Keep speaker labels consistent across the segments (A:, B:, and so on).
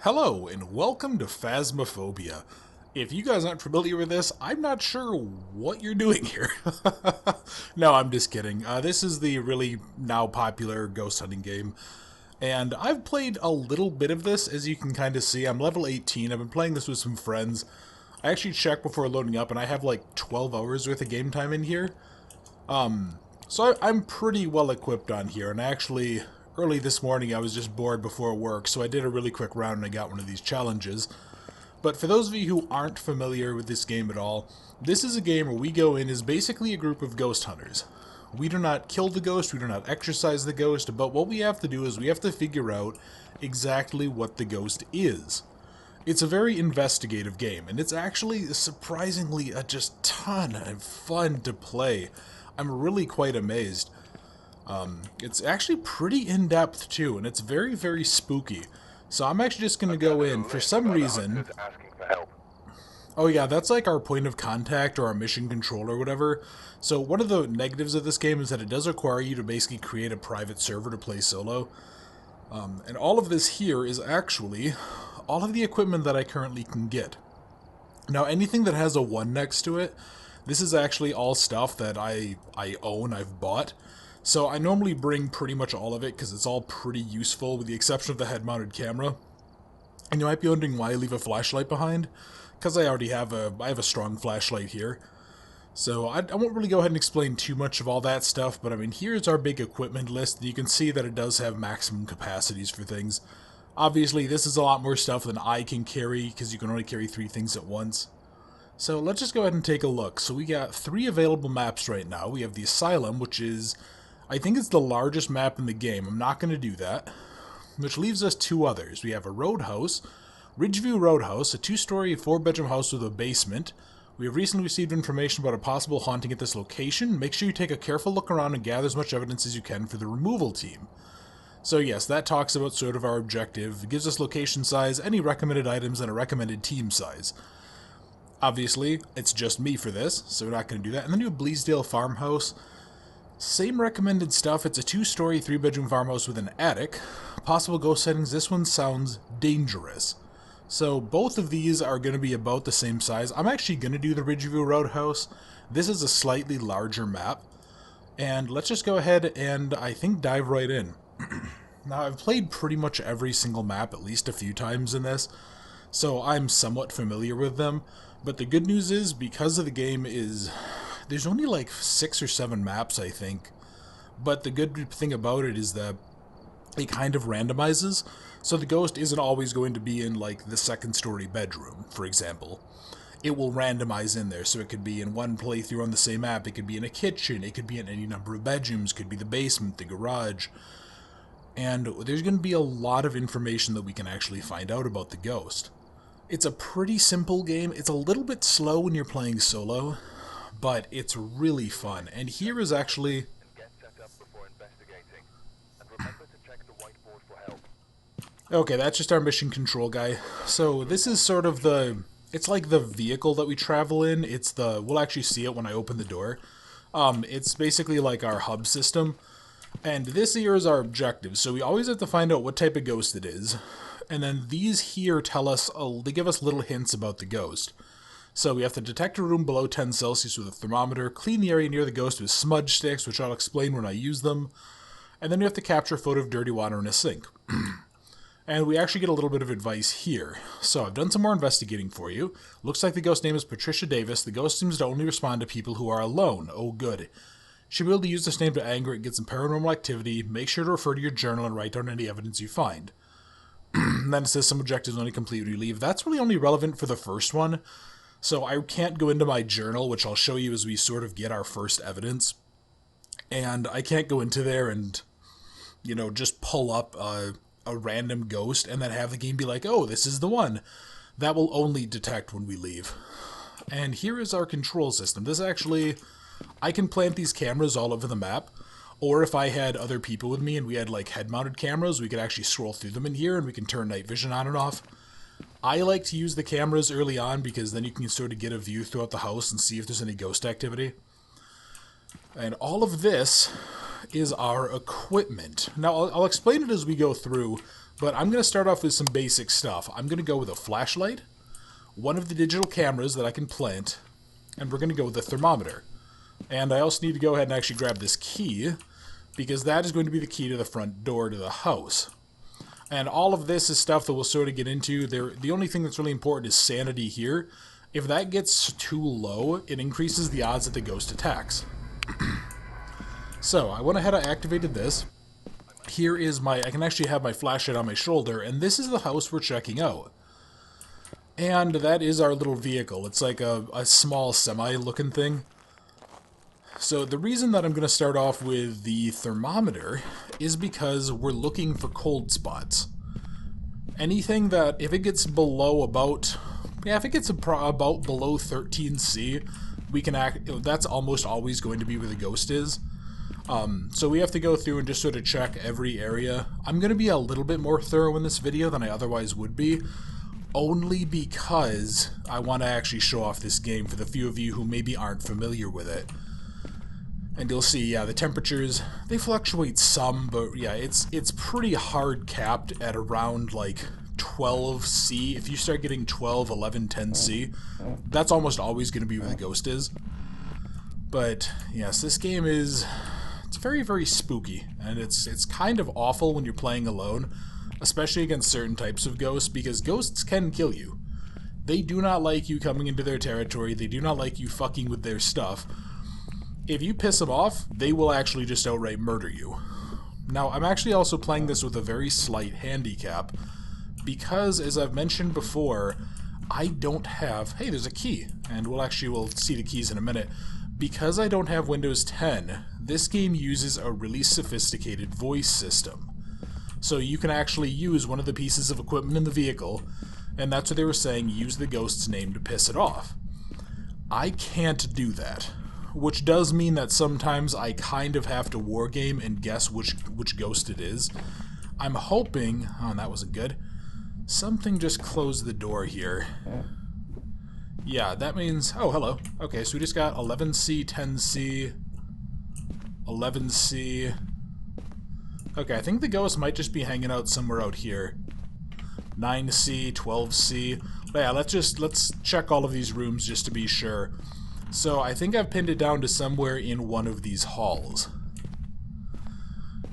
A: Hello, and welcome to Phasmophobia. If you guys aren't familiar with this, I'm not sure what you're doing here. No, I'm just kidding. This is the really now popular ghost hunting game. And I've played a little bit of this, as you can kind of see. I'm level 18. I've been playing this with some friends. I actually checked before loading up, and I have like 12 hours worth of game time in here. So I'm pretty well equipped on here, and actually, early this morning I was just bored before work, so I did a really quick round and I got one of these challenges. But for those of you who aren't familiar with this game at all, this is a game where we go in as basically a group of ghost hunters. We do not kill the ghost, we do not exorcise the ghost, but what we have to do is we have to figure out exactly what the ghost is. It's a very investigative game, and it's actually surprisingly a just ton of fun to play. I'm really quite amazed. It's actually pretty in-depth too, and it's very, very spooky. So I'm actually just going to go in, for some reason... Oh yeah, that's like our point of contact or our mission control or whatever. So one of the negatives of this game is that it does require you to basically create a private server to play solo. And all of this here is actually all of the equipment that I currently can get. Now anything that has a 1 next to it, this is actually all stuff that I own, I've bought. So I normally bring pretty much all of it because it's all pretty useful with the exception of the head-mounted camera. And you might be wondering why I leave a flashlight behind, because I already have a strong flashlight here. So I won't really go ahead and explain too much of all that stuff, but I mean here's our big equipment list. You can see that it does have maximum capacities for things. Obviously this is a lot more stuff than I can carry because you can only carry 3 things at once. So let's just go ahead and take a look. So we got 3 available maps right now. We have the Asylum, which is, I think it's the largest map in the game. I'm not going to do that. Which leaves us 2 others. We have a Roadhouse, Ridgeview Roadhouse, a 2-story, 4-bedroom house with a basement. We have recently received information about a possible haunting at this location. Make sure you take a careful look around and gather as much evidence as you can for the removal team. So yes, that talks about sort of our objective. It gives us location size, any recommended items, and a recommended team size. Obviously, it's just me for this, so we're not going to do that. And then you have Bleasdale Farmhouse. Same recommended stuff. It's a 2-story, 3-bedroom farmhouse with an attic. Possible ghost sightings. This one sounds dangerous. So both of these are going to be about the same size. I'm actually going to do the Ridgeview Roadhouse. This is a slightly larger map. And let's just go ahead and, I think, dive right in. Now, I've played pretty much every single map at least a few times in this, so I'm somewhat familiar with them. But the good news is, because of the game is, there's only like 6 or 7 maps, I think. But the good thing about it is that it kind of randomizes, so the ghost isn't always going to be in like the 2nd story bedroom, for example. It will randomize in there, so it could be in one playthrough on the same map, it could be in a kitchen, it could be in any number of bedrooms, could be the basement, the garage. And there's going to be a lot of information that we can actually find out about the ghost. It's a pretty simple game. It's a little bit slow when you're playing solo, but it's really fun. And here is actually... Okay, that's just our mission control guy. So this is sort of the... It's like the vehicle that we travel in. It's the... We'll actually see it when I open the door. It's basically like our hub system. And this here is our objective. So we always have to find out what type of ghost it is. And then these here tell us, they give us little hints about the ghost. So we have to detect a room below 10 Celsius with a thermometer, clean the area near the ghost with smudge sticks, which I'll explain when I use them, and then we have to capture a photo of dirty water in a sink. And we actually get a little bit of advice here. So I've done some more investigating for you. Looks like the ghost name is Patricia Davis. The ghost seems to only respond to people who are alone. Oh good. Should be able to use this name to anger it, get some paranormal activity. Make sure to refer to your journal and write down any evidence you find. And then it says some objectives only complete when you leave. That's really only relevant for the first one. So I can't go into my journal, which I'll show you as we sort of get our first evidence. And I can't go into there and, you know, just pull up a random ghost and then have the game be like, oh, this is the one. That will only detect when we leave. And here is our control system. This actually, I can plant these cameras all over the map. Or if I had other people with me and we had like head-mounted cameras, we could actually scroll through them in here and we can turn night vision on and off. I like to use the cameras early on because then you can sort of get a view throughout the house and see if there's any ghost activity. And all of this is our equipment. Now, I'll explain it as we go through, But I'm going to start off with some basic stuff. I'm going to go with a flashlight, one of the digital cameras that I can plant, and we're going to go with a thermometer. And I also need to go ahead and actually grab this key, because that is going to be the key to the front door to the house. And all of this is stuff that we'll sort of get into. The only thing that's really important is sanity here. If that gets too low, it increases the odds that the ghost attacks. So, I went ahead and activated this. Here is I can actually have my flashlight on my shoulder, and this is the house we're checking out. And that is our little vehicle. It's like a small semi-looking thing. So the reason that I'm going to start off with the thermometer is because we're looking for cold spots. Anything that, if it gets below about, if it gets about below 13C, we can that's almost always going to be where the ghost is. So we have to go through and just sort of check every area. I'm going to be a little bit more thorough in this video than I otherwise would be, only because I want to actually show off this game for the few of you who maybe aren't familiar with it. And you'll see, yeah, the temperatures, they fluctuate some, but yeah, it's pretty hard capped at around like 12C. If you start getting 12, 11, 10C, that's almost always going to be where the ghost is. But yes, this game it's very, very spooky, and it's kind of awful when you're playing alone, especially against certain types of ghosts, because ghosts can kill you. They do not like you coming into their territory, they do not like you fucking with their stuff. If you piss them off, they will actually just outright murder you. Now, I'm actually also playing this with a very slight handicap, because, as I've mentioned before, I don't have... Hey, there's a key, and we'll see the keys in a minute. Because I don't have Windows 10, this game uses a really sophisticated voice system. So you can actually use one of the pieces of equipment in the vehicle, and that's what they were saying, use the ghost's name to piss it off. I can't do that. Which does mean that sometimes I kind of have to wargame and guess which ghost it is. I'm hoping... Oh, that wasn't good. Something just closed the door here. Yeah, that means... Oh, hello. Okay, so we just got 11C, 10C, 11C. Okay, I think the ghost might just be hanging out somewhere out here. 9C, 12C. But yeah, let's check all of these rooms just to be sure. So I think I've pinned it down to somewhere in one of these halls.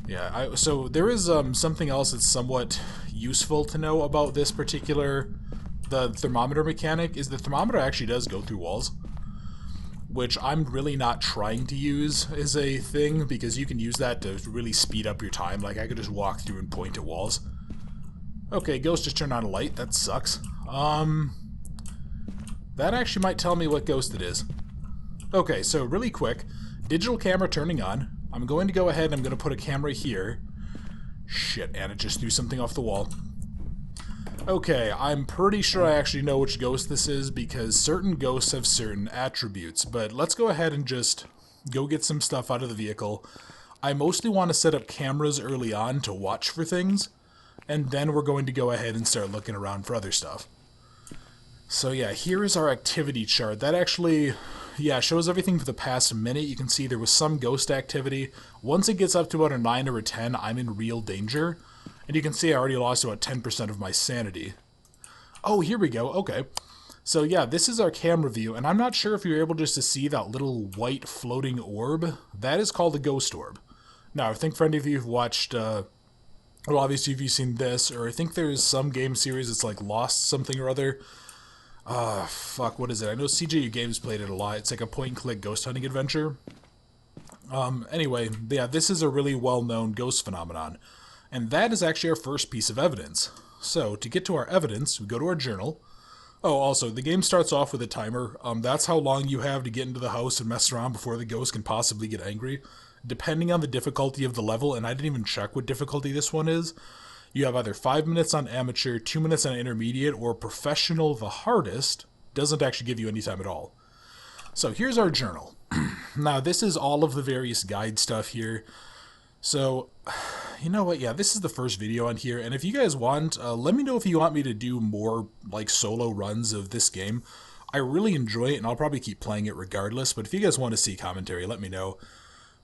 A: Yeah, so there is something else that's somewhat useful to know about this particular, the thermometer mechanic, is the thermometer actually does go through walls, which I'm really not trying to use as a thing, because you can use that to really speed up your time. Like, I could just walk through and point at walls. Okay, ghost just turned on a light. That sucks. That actually might tell me what ghost it is. Okay, so really quick, digital camera turning on. I'm going to go ahead and I'm going to put a camera here. Shit, and it just threw something off the wall. Okay, I'm pretty sure I actually know which ghost this is, because certain ghosts have certain attributes, but let's go ahead and just go get some stuff out of the vehicle. I mostly want to set up cameras early on to watch for things, and then we're going to go ahead and start looking around for other stuff. So yeah, here is our activity chart. That actually, yeah, shows everything for the past minute. You can see there was some ghost activity. Once it gets up to about a 9 or a 10, I'm in real danger. And you can see I already lost about 10% of my sanity. Oh, here we go. Okay. So yeah, this is our camera view, and I'm not sure if you're able just to see that little white floating orb. That is called a ghost orb. Now, I think for any of you who've watched, well, obviously if you've seen this, or I think there's some game series that's like Lost something or other. Fuck, what is it? I know CJU Games played it a lot. It's like a point-and-click ghost hunting adventure. Anyway, yeah, this is a really well-known ghost phenomenon. And that is actually our first piece of evidence. So, to get to our evidence, we go to our journal. Oh, also, the game starts off with a timer. That's how long you have to get into the house and mess around before the ghost can possibly get angry. Depending on the difficulty of the level, and I didn't even check what difficulty this one is, you have either 5 minutes on amateur, 2 minutes on intermediate, or professional, the hardest, doesn't actually give you any time at all. So here's our journal. Now this is all of the various guide stuff here. So, you know what, yeah, this is the first video on here, and if you guys want, let me know if you want me to do more, like, solo runs of this game. I really enjoy it, and I'll probably keep playing it regardless, but if you guys want to see commentary, let me know.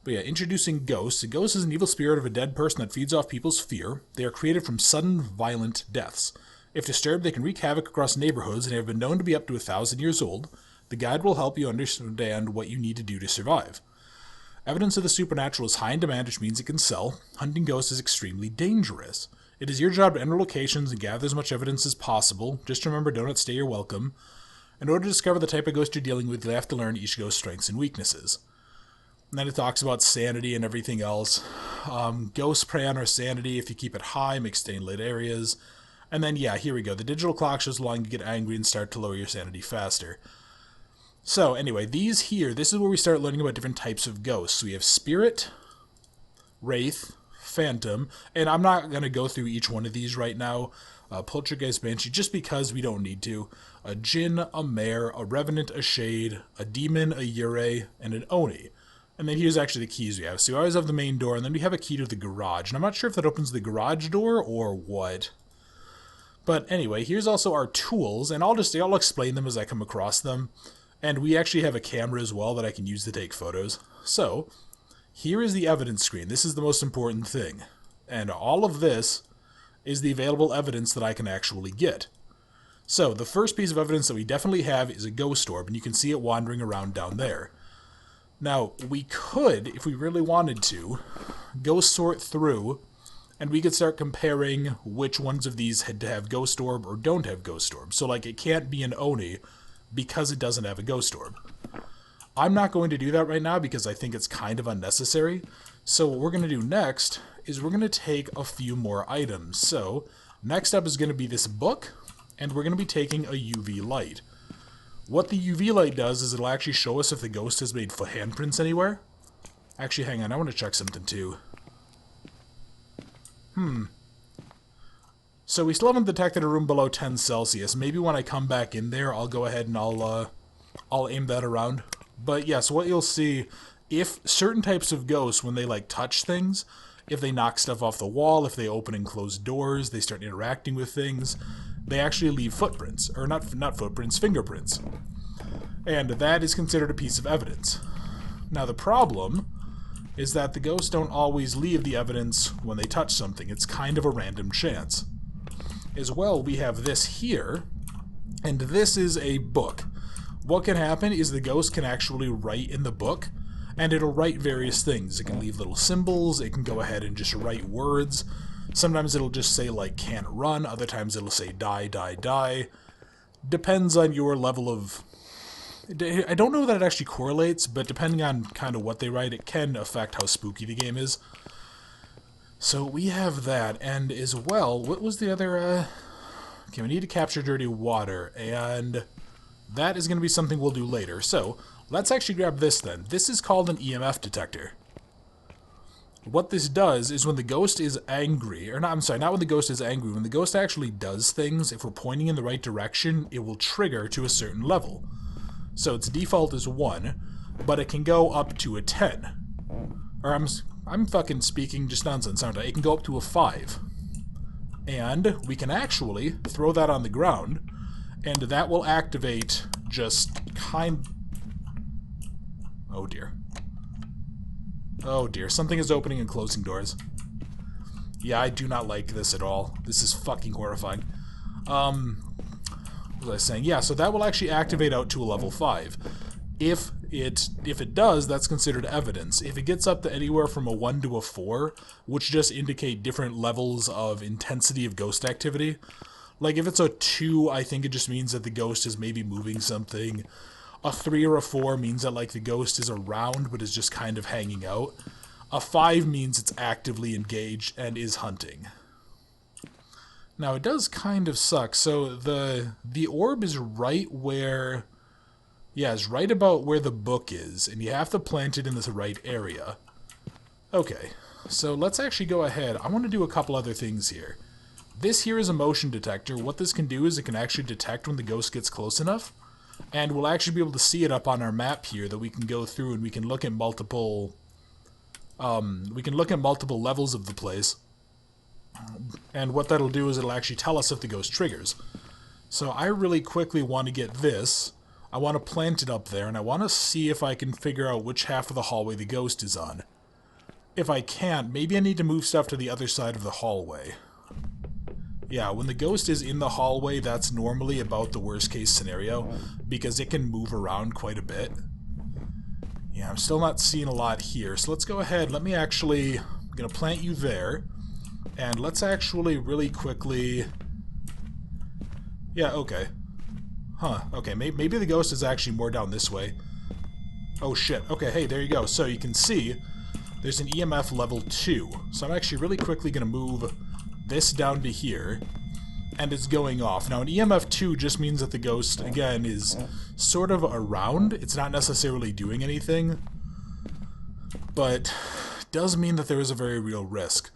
A: But yeah, introducing ghosts. A ghost is an evil spirit of a dead person that feeds off people's fear. They are created from sudden, violent deaths. If disturbed, they can wreak havoc across neighborhoods and have been known to be up to 1,000 years old. The guide will help you understand what you need to do to survive. Evidence of the supernatural is high in demand, which means it can sell. Hunting ghosts is extremely dangerous. It is your job to enter locations and gather as much evidence as possible. Just remember, don't outstay your welcome. In order to discover the type of ghost you're dealing with, you'll have to learn each ghost's strengths and weaknesses. And then it talks about sanity and everything else. Ghosts prey on our sanity. If you keep it high, make stay in lit areas. And then, yeah, here we go. The digital clock shows how long you get angry and start to lower your sanity faster. So, anyway, these here, this is where we start learning about different types of ghosts. So we have Spirit, Wraith, Phantom, and I'm not going to go through each one of these right now. Poltergeist, Banshee, just because we don't need to. A Jinn, a Mare, a Revenant, a Shade, a Demon, a Yurei, and an Oni. And then here's actually the keys we have. So we always have the main door, and then we have a key to the garage. And I'm not sure if that opens the garage door or what. But anyway, here's also our tools, and I'll explain them as I come across them. And we actually have a camera as well that I can use to take photos. So, here is the evidence screen. This is the most important thing. And all of this is the available evidence that I can actually get. So, the first piece of evidence that we definitely have is a ghost orb, and you can see it wandering around down there. Now, we could, if we really wanted to, go sort through, and we could start comparing which ones of these had to have ghost orb or don't have ghost orb. So, like, it can't be an Oni because it doesn't have a ghost orb. I'm not going to do that right now because I think it's kind of unnecessary. So what we're going to do next is we're going to take a few more items. So next up is going to be this book, and we're going to be taking a UV light. What the UV light does is it'll actually show us if the ghost has made foot handprints anywhere. Actually, hang on, I want to check something too. So we still haven't detected a room below 10 Celsius. Maybe when I come back in there, I'll go ahead and I'll aim that around. But yeah, so what you'll see, if certain types of ghosts, when they like touch things, if they knock stuff off the wall, if they open and close doors, they start interacting with things, they actually leave footprints, or not footprints, fingerprints. And that is considered a piece of evidence. Now the problem is that the ghosts don't always leave the evidence when they touch something. It's kind of a random chance. As well, we have this here, and this is a book. What can happen is the ghost can actually write in the book, and it'll write various things. It can leave little symbols, it can go ahead and just write words. Sometimes it'll just say, like, can't run, other times it'll say die, die, die. Depends on your level of... I don't know that it actually correlates, but depending on kind of what they write, it can affect how spooky the game is. So we have that, and as well, what was the other, okay, we need to capture dirty water, and that is going to be something we'll do later. So, let's actually grab this then. This is called an EMF detector. What this does is when the ghost is angry, or not, I'm sorry, not when the ghost is angry, when the ghost actually does things, if we're pointing in the right direction, it will trigger to a certain level. So its default is 1, but it can go up to a 10. Or I'm fucking speaking just nonsense, aren't I? It can go up to a 5. And we can actually throw that on the ground, and that will activate just oh dear. Oh dear, something is opening and closing doors. Yeah, I do not like this at all. This is fucking horrifying. What was I saying? Yeah, so that will actually activate out to a level 5. If it does, that's considered evidence. If it gets up to anywhere from a 1 to a 4, which just indicate different levels of intensity of ghost activity. Like if it's a 2, I think it just means that the ghost is maybe moving something. A 3 or a 4 means that like the ghost is around but is just kind of hanging out. A 5 means it's actively engaged and is hunting. Now it does kind of suck. So the orb is right where... Yeah, it's right about where the book is, and you have to plant it in the right area. Okay, so let's actually go ahead. I want to do a couple other things here. This here is a motion detector. What this can do is it can actually detect when the ghost gets close enough, and we'll actually be able to see it up on our map here that we can go through and we can look at multiple levels of the place. And what that'll do is it'll actually tell us if the ghost triggers. So I really quickly want to get this. I want to plant it up there, and I want to see if I can figure out which half of the hallway the ghost is on. if I can't, maybe I need to move stuff to the other side of the hallway. Yeah, when the ghost is in the hallway, that's normally about the worst case scenario, because it can move around quite a bit. Yeah, I'm still not seeing a lot here, so let's go ahead. Let me actually... I'm going to plant you there, and let's actually really quickly... Yeah, okay. Huh, okay, maybe the ghost is actually more down this way. Oh shit, okay, hey, there you go. So you can see there's an EMF level 2. So I'm actually really quickly going to move this down to here, and it's going off. Now, an EMF 2 just means that the ghost, again, is sort of around. It's not necessarily doing anything, but does mean that there is a very real risk.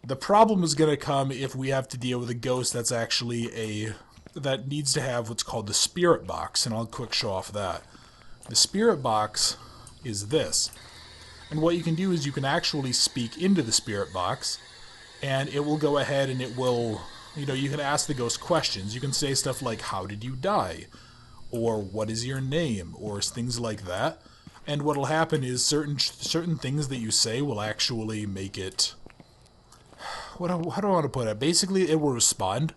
A: The problem is going to come if we have to deal with a ghost that's actually that needs to have what's called the spirit box, and I'll quick show off that. The spirit box is this, and what you can do is you can actually speak into the spirit box, and it will go ahead and it will, you know, you can ask the ghost questions. You can say stuff like, how did you die? Or what is your name? Or things like that. And what will happen is certain things that you say will actually make it... how do I want to put it? Basically, it will respond.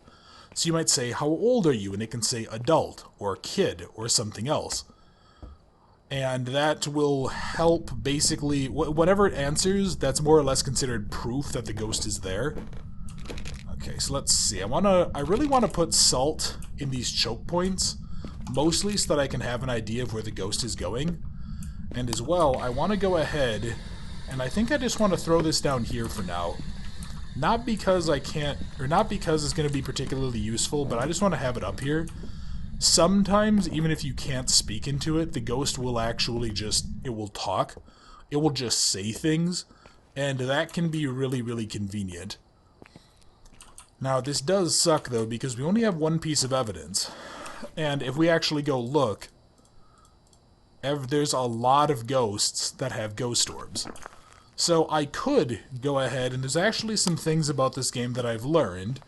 A: So you might say, how old are you? And it can say adult, or kid, or something else. And that will help, basically, whatever it answers, that's more or less considered proof that the ghost is there. Okay, so let's see. I really want to put salt in these choke points, mostly so that I can have an idea of where the ghost is going. And as well, I want to go ahead, and I think I just want to throw this down here for now. Not because I can't, or not because it's going to be particularly useful, but I just want to have it up here. Sometimes, even if you can't speak into it, the ghost will actually just, it will talk. It will just say things, and that can be really, really convenient. Now, this does suck, though, because we only have one piece of evidence. And if we actually go look, there's a lot of ghosts that have ghost orbs. So I could go ahead, and there's actually some things about this game that I've learned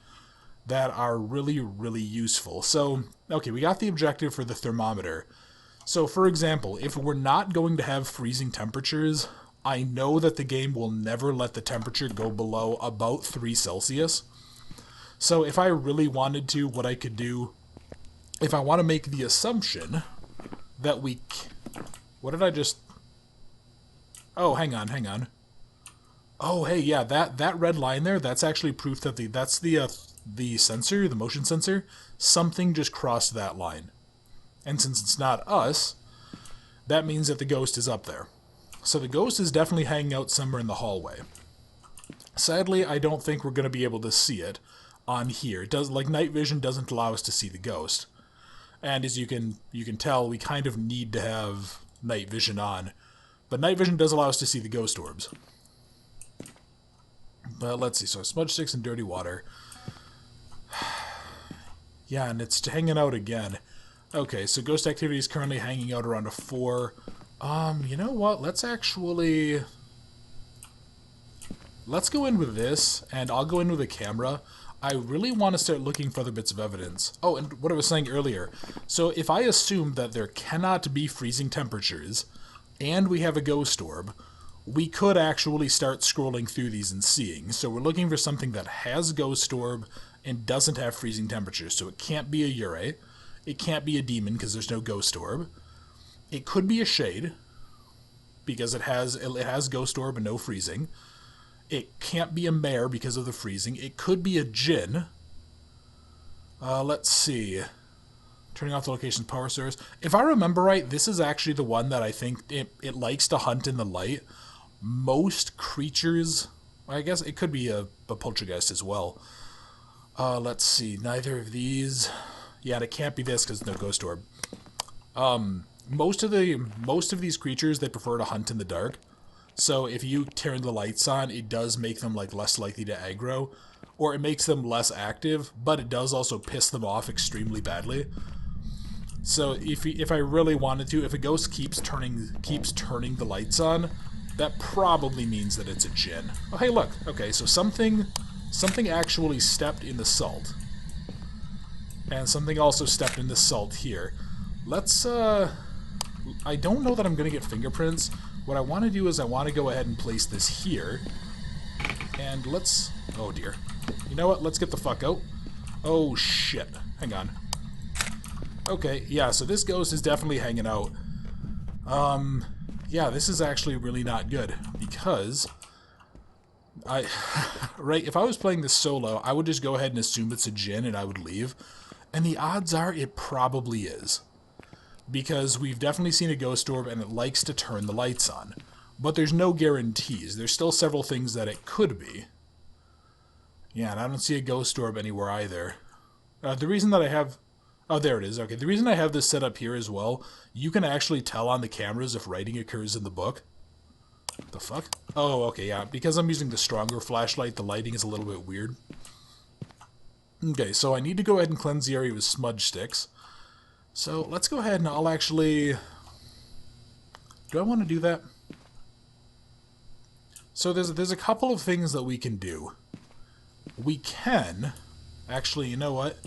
A: that are really, really useful. So, okay, we got the objective for the thermometer. So, for example, if we're not going to have freezing temperatures, I know that the game will never let the temperature go below about 3 Celsius. So, if I really wanted to, what I could do, if I want to make the assumption that we... What did I just... Oh, hang on. Oh, hey, yeah, that red line there, that's actually proof that that's the sensor, the motion sensor. Something just crossed that line. And since it's not us, that means that the ghost is up there. So the ghost is definitely hanging out somewhere in the hallway. Sadly, I don't think we're going to be able to see it on here. It does, like, night vision doesn't allow us to see the ghost. And as you can tell, we kind of need to have night vision on. But night vision does allow us to see the ghost orbs. But let's see, so smudge sticks and dirty water. Yeah, and it's hanging out again. Okay, so ghost activity is currently hanging out around a 4. You know what? Let's go in with this, and I'll go in with a camera. I really want to start looking for other bits of evidence. Oh, and what I was saying earlier. So if I assume that there cannot be freezing temperatures, and we have a ghost orb, we could actually start scrolling through these and seeing. So we're looking for something that has ghost orb and doesn't have freezing temperatures. So it can't be a Yurei. It can't be a demon because there's no ghost orb. It could be a shade because it has ghost orb and no freezing. It can't be a mare because of the freezing. It could be a djinn. Let's see. Turning off the location's power source. If I remember right, this is actually the one that I think it likes to hunt in the light. Most creatures, I guess it could be a poltergeist as well. Let's see, neither of these. Yeah, and it can't be this because no ghost orb. Most of these creatures, they prefer to hunt in the dark. So if you turn the lights on, it does make them like less likely to aggro, or it makes them less active, but it does also piss them off extremely badly. So if I really wanted to, if a ghost keeps turning the lights on, that probably means that it's a djinn. Oh, hey, look. Okay, so something actually stepped in the salt. And something also stepped in the salt here. Let's, I don't know that I'm going to get fingerprints, what I want to do is I want to go ahead and place this here. And let's... Oh, dear. You know what? Let's get the fuck out. Oh, shit. Hang on. Okay, yeah, so this ghost is definitely hanging out. Yeah, this is actually really not good, because... Right, if I was playing this solo, I would just go ahead and assume it's a djinn and I would leave. And the odds are it probably is. Because we've definitely seen a ghost orb and it likes to turn the lights on. But there's no guarantees. There's still several things that it could be. Yeah, and I don't see a ghost orb anywhere either. The reason that I have... Oh, there it is. Okay, the reason I have this set up here as well, you can actually tell on the cameras if writing occurs in the book. The fuck? Oh, okay, yeah. Because I'm using the stronger flashlight, the lighting is a little bit weird. Okay, so I need to go ahead and cleanse the area with smudge sticks. So let's go ahead and I'll actually... Do I want to do that? So there's a couple of things that we can do. We can... Actually, you know what?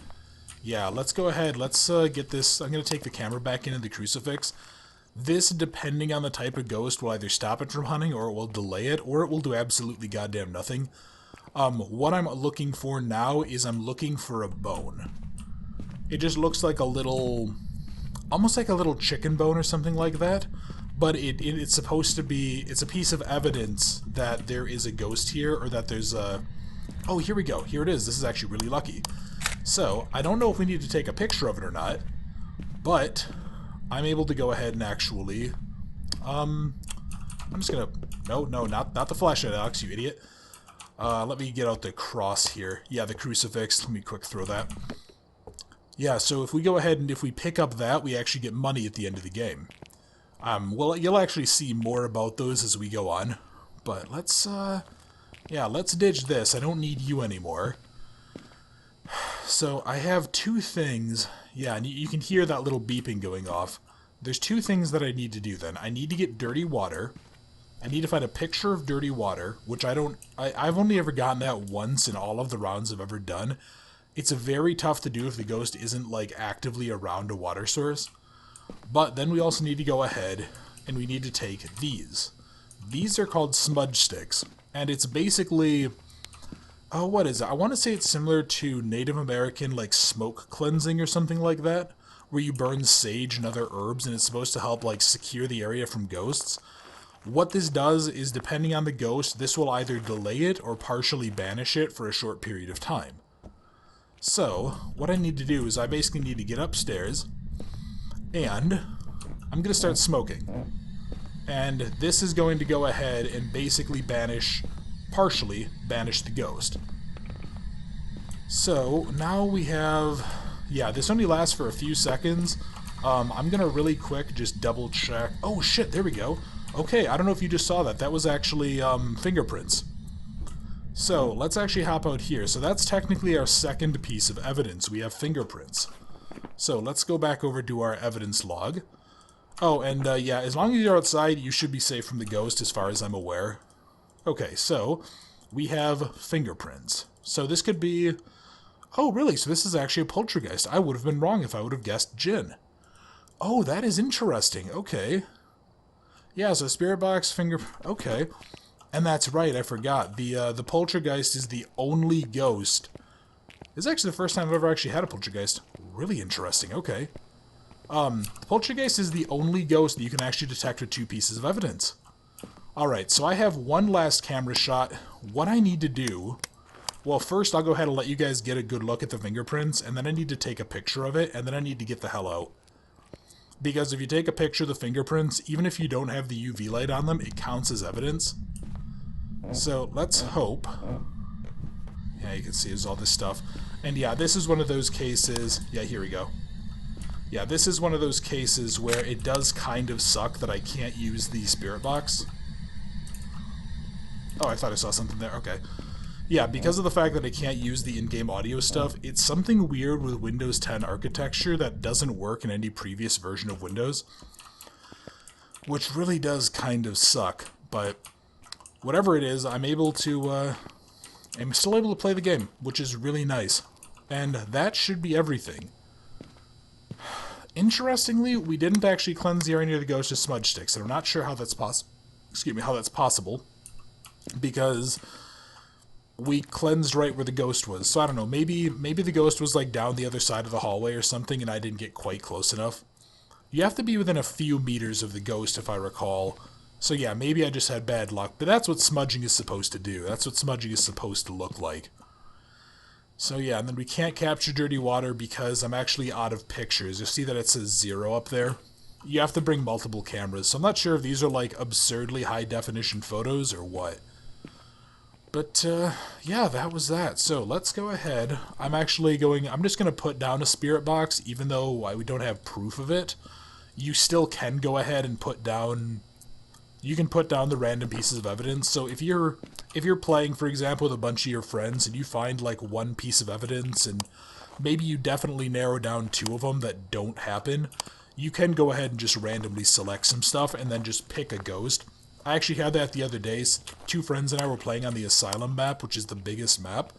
A: Yeah, let's go ahead. Let's get this... I'm going to take the camera back into the crucifix. This, depending on the type of ghost, will either stop it from hunting, or it will delay it, or it will do absolutely goddamn nothing. What I'm looking for now is I'm looking for a bone. It just looks like a little... almost like a little chicken bone or something like that. But it's supposed to be... It's a piece of evidence that there is a ghost here, or that there's a... Oh, here we go. Here it is. This is actually really lucky. So, I don't know if we need to take a picture of it or not, but I'm able to go ahead and actually... I'm just gonna... No, not the flashlight, Alex, you idiot. Let me get out the cross here. Yeah, the crucifix. Let me quick throw that. Yeah, so if we go ahead and if we pick up that, we actually get money at the end of the game. Well, you'll actually see more about those as we go on. But let's, yeah, let's ditch this. I don't need you anymore. So I have two things. Yeah, and you can hear that little beeping going off. There's two things that I need to do then. I need to get dirty water. I need to find a picture of dirty water, which I've only ever gotten that once in all of the rounds I've ever done. It's very tough to do if the ghost isn't, like, actively around a water source. But then we also need to go ahead and we need to take these. These are called smudge sticks. And it's basically... Oh, what is it? I want to say it's similar to Native American, like, smoke cleansing or something like that, where you burn sage and other herbs, and it's supposed to help, like, secure the area from ghosts. What this does is, depending on the ghost, this will either delay it or partially banish it for a short period of time. So, what I need to do is I basically need to get upstairs, and I'm going to start smoking. And this is going to go ahead and basically partially banish the ghost. So, now we have... Yeah, this only lasts for a few seconds. I'm going to really quick just double check... Oh shit, there we go. Okay, I don't know if you just saw that. That was actually fingerprints. So, let's actually hop out here. So that's technically our second piece of evidence. We have fingerprints. So, let's go back over to our evidence log. Oh, and yeah, as long as you're outside, you should be safe from the ghost as far as I'm aware. Okay, so we have fingerprints. So this could be... Oh, really? So this is actually a poltergeist. I would have been wrong if I would have guessed djinn. Oh, that is interesting. Okay. Yeah, so spirit box, Okay. And that's right, I forgot. The poltergeist is the only ghost. This is actually the first time I've ever actually had a poltergeist. Really interesting, okay. The poltergeist is the only ghost that you can actually detect with two pieces of evidence. Alright, so I have one last camera shot. What I need to do... Well, first I'll go ahead and let you guys get a good look at the fingerprints, and then I need to take a picture of it, and then I need to get the hell out. Because if you take a picture of the fingerprints, even if you don't have the UV light on them, it counts as evidence. So, let's hope. Yeah, you can see there's all this stuff. And yeah, this is one of those cases... Yeah, here we go. Yeah, this is one of those cases where it does kind of suck that I can't use the spirit box. Oh, I thought I saw something there. Okay. Yeah, because of the fact that I can't use the in-game audio stuff, it's something weird with Windows 10 architecture that doesn't work in any previous version of Windows. Which really does kind of suck, but whatever it is, I'm still able to play the game, which is really nice. And that should be everything. Interestingly, we didn't actually cleanse the area near the ghost with smudge sticks, and I'm not sure how that's possible. excuse me, how that's possible, because we cleansed right where the ghost was. So I don't know, maybe the ghost was like down the other side of the hallway or something and I didn't get quite close enough. You have to be within a few meters of the ghost if I recall. So yeah, maybe I just had bad luck, but that's what smudging is supposed to do. That's what smudging is supposed to look like. So yeah, and then we can't capture dirty water because I'm actually out of pictures. You'll see that it says 0 up there. You have to bring multiple cameras, so I'm not sure if these are like absurdly high definition photos or what. But yeah, that was that. So let's go ahead. I'm just going to put down a spirit box, even though we don't have proof of it. You still can go ahead and put down the random pieces of evidence. So if you're playing, for example, with a bunch of your friends and you find like one piece of evidence and maybe you definitely narrow down 2 of them that don't happen, you can go ahead and just randomly select some stuff and then just pick a ghost. I actually had that the other day. 2 friends and I were playing on the Asylum map, which is the biggest map,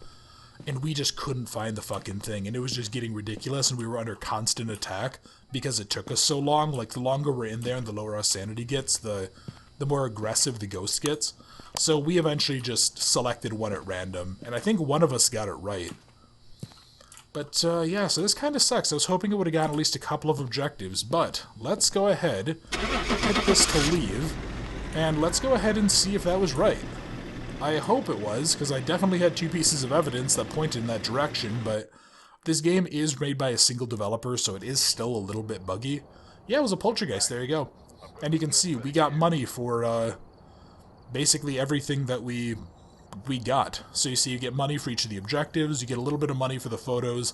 A: and we just couldn't find the fucking thing, and it was just getting ridiculous, and we were under constant attack because it took us so long. Like, the longer we're in there and the lower our sanity gets, the more aggressive the ghost gets. So we eventually just selected one at random, and I think one of us got it right. But, yeah, so this kind of sucks. I was hoping it would have gotten at least a couple of objectives, but let's go ahead, hit this to leave, and let's go ahead and see if that was right. I hope it was, because I definitely had 2 pieces of evidence that pointed in that direction, but this game is made by a single developer, so it is still a little bit buggy. Yeah, it was a poltergeist, there you go. And you can see, we got money for, basically everything that we got. So you see, you get money for each of the objectives, you get a little bit of money for the photos.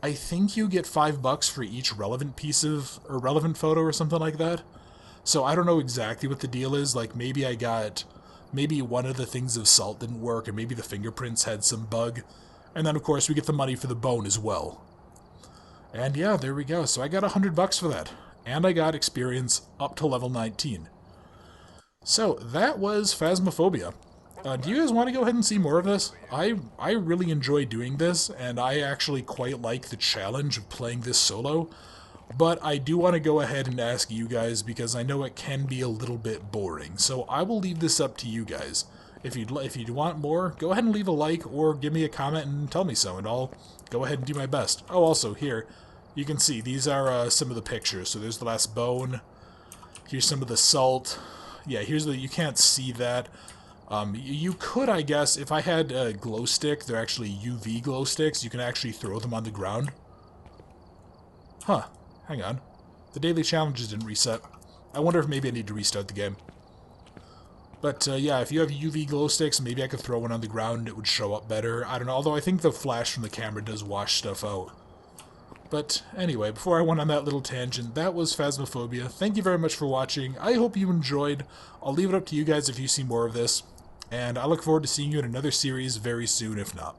A: I think you get $5 for each relevant photo or something like that. So I don't know exactly what the deal is. Like, maybe one of the things of salt didn't work, and maybe the fingerprints had some bug. And then, of course, we get the money for the bone as well. And yeah, there we go. So I got $100 for that. And I got experience up to level 19. So that was Phasmophobia. Do you guys want to go ahead and see more of this? I really enjoy doing this, and I actually quite like the challenge of playing this solo. But I do want to go ahead and ask you guys, because I know it can be a little bit boring. So I will leave this up to you guys. If you want more, go ahead and leave a like or give me a comment and tell me so, and I'll go ahead and do my best. Oh, also here, you can see these are some of the pictures. So there's the last bone. Here's some of the salt. Yeah, you can't see that. You could, I guess, if I had a glow stick, they're actually UV glow sticks, you can actually throw them on the ground. Huh. Hang on. The daily challenges didn't reset. I wonder if maybe I need to restart the game. But, yeah, if you have UV glow sticks, maybe I could throw one on the ground and it would show up better. I don't know, although I think the flash from the camera does wash stuff out. But, anyway, before I went on that little tangent, that was Phasmophobia. Thank you very much for watching. I hope you enjoyed. I'll leave it up to you guys if you see more of this. And I look forward to seeing you in another series very soon, if not.